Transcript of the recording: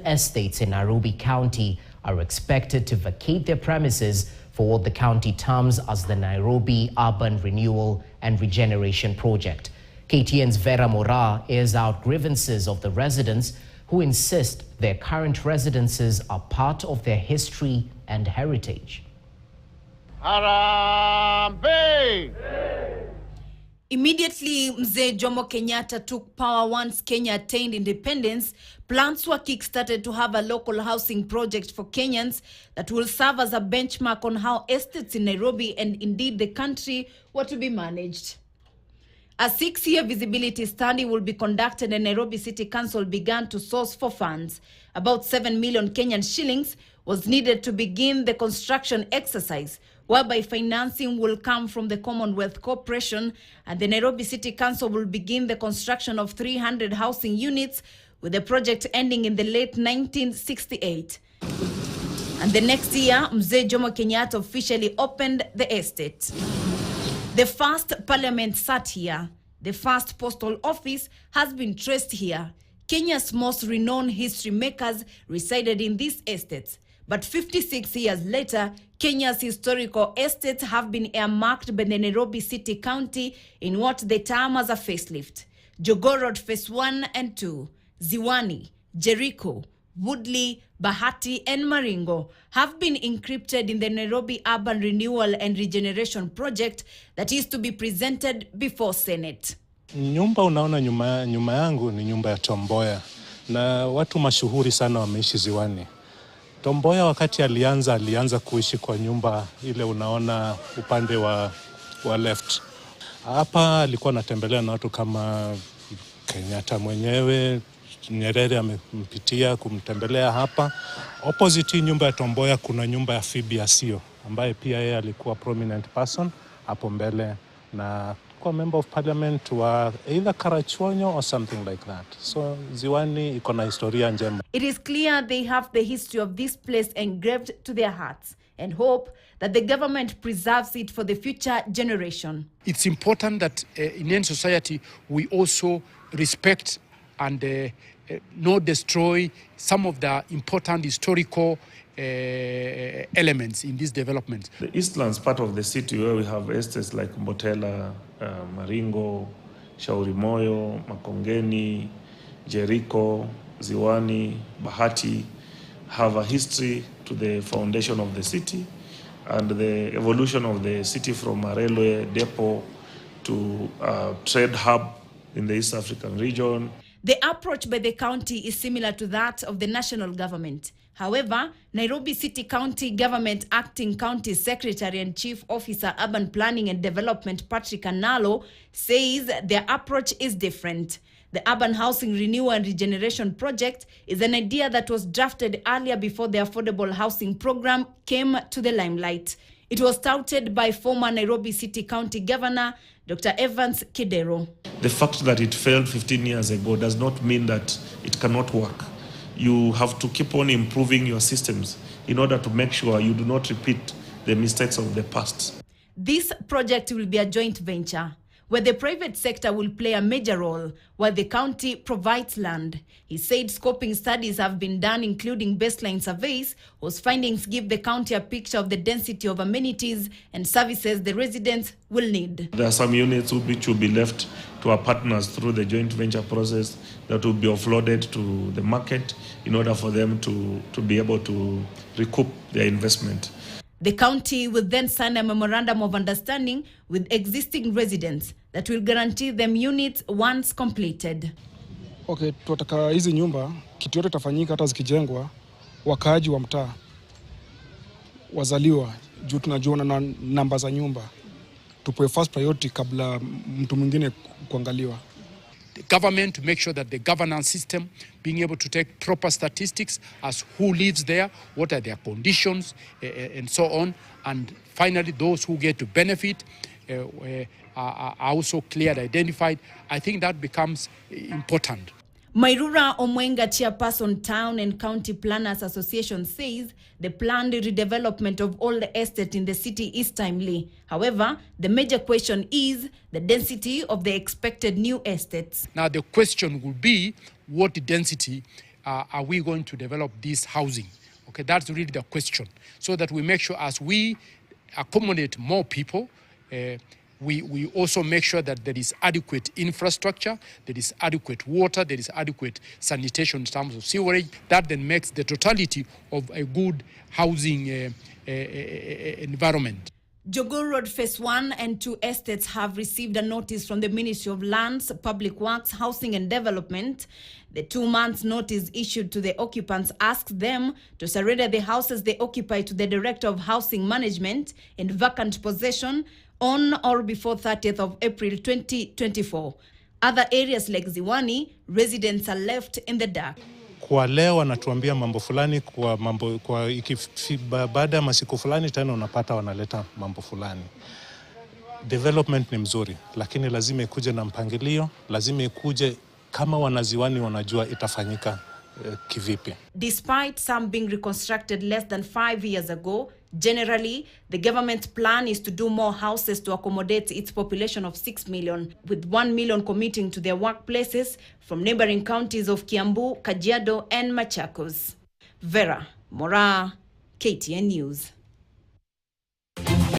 Estates in Nairobi County are expected to vacate their premises for what the county terms as the Nairobi Urban Renewal and Regeneration Project. KTN's Vera Mora airs out grievances of the residents who insist their current residences are part of their history and heritage. Harambee! Immediately, Mzee Jomo Kenyatta took power once Kenya attained independence. Plans were kick-started to have a local housing project for Kenyans that will serve as a benchmark on how estates in Nairobi and indeed the country were to be managed. A 6-year visibility study will be conducted and Nairobi City Council began to source for funds. About 7 million Kenyan shillings was needed to begin the construction exercise, whereby financing will come from the Commonwealth Corporation, and the Nairobi City Council will begin the construction of 300 housing units, with the project ending in the late 1968. And the next year, Mzee Jomo Kenyatta officially opened the estate. The first parliament sat here. The first postal office has been traced here. Kenya's most renowned history makers resided in these estates. But 56 years later, Kenya's historical estates have been earmarked by the Nairobi City County in what they term as a facelift. Jogoo Road Phase 1 and 2, Ziwani, Jericho, Woodley, Bahati and Maringo have been encrypted in the Nairobi Urban Renewal and Regeneration Project that is to be presented before Senate. Nyumba unaona nyuma yangu ni nyumba ya Tom Mboya, na watu mashuhuri sana wameishi Ziwani. Tom Mboya wakati alianza kuishi kwa nyumba ile unaona upande wa left. Hapa alikuwa anatembelea na watu kama Kenyatta mwenyewe, Nyerere amempitia kumtembelea hapa. Opposite nyumba ya Tom Mboya kuna nyumba ya Phoebe Asio ambaye pia yeye alikuwa prominent person hapo mbele na kwa member of parliament wa either Karachuonyo or something like that. So Ziwani iko na historia njema. It is clear they have the history of this place engraved to their hearts and hope that the government preserves it for the future generation. It's important that in any society we also respect and not destroy some of the important historical elements in this development. The Eastlands part of the city where we have estates like Mbotela, Maringo, Shauri Moyo, Makongeni, Jericho, Ziwani, Bahati have a history to the foundation of the city and the evolution of the city from a railway depot to a trade hub in the East African region. The approach by the county is similar to that of the national government. However, Nairobi City County Government Acting County Secretary and Chief Officer Urban Planning and Development Patrick Analo says their approach is different. The Urban Housing Renewal and Regeneration Project is an idea that was drafted earlier before the Affordable Housing Program came to the limelight. It was touted by former Nairobi City County Governor Dr. Evans Kidero. The fact that it failed 15 years ago does not mean that it cannot work. You have to keep on improving your systems in order to make sure you do not repeat the mistakes of the past. This project will be a joint venture where the private sector will play a major role while the county provides land. He said scoping studies have been done, including baseline surveys, whose findings give the county a picture of the density of amenities and services the residents will need. There are some units which will be left to our partners through the joint venture process that will be offloaded to the market in order for them to be able to recoup their investment. The county will then sign a memorandum of understanding with existing residents that will guarantee them units once completed. Okay, tunataka hizi nyumba kitu yote tafanyika hata zikijengwa wakaaji wa mtaa wazaliwa juu tunajua na namba za nyumba. Tupewe first priority kabla mtu mwingine kuangaliwa. The government to make sure that the governance system being able to take proper statistics as who lives there, what are their conditions, and so on. And finally, those who get to benefit are also clearly identified. I think that becomes important. Mairura Omwenga, chairperson Town and County Planners Association, says the planned redevelopment of all the estate in the city is timely. However, the major question is the density of the expected new estates. Now the question will be what density are we going to develop this housing? Okay, that's really the question. So that we make sure as we accommodate more people, we also make sure that there is adequate infrastructure, there is adequate water, there is adequate sanitation in terms of sewerage. That then makes the totality of a good housing environment. Jogoo Road Phase 1 and 2 estates have received a notice from the Ministry of Lands, Public Works, Housing and Development. The 2 months notice issued to the occupants asks them to surrender the houses they occupy to the Director of Housing Management in vacant possession on or before 30th of April 2024. Other areas like Ziwani, residents are left in the dark. Kwa leo wanatuambia mambo fulani, baada ya masiku fulani tena unapata wanaleta mambo fulani. Development ni mzuri, lakini lazima ikuje na mpangilio, lazima ikuje kama wanaziwani wanajua itafanyika kivipi. Despite some being reconstructed less than 5 years ago, generally, the government's plan is to do more houses to accommodate its population of 6 million, with 1 million commuting to their workplaces from neighboring counties of Kiambu, Kajiado, and Machakos. Vera Mora, KTN News.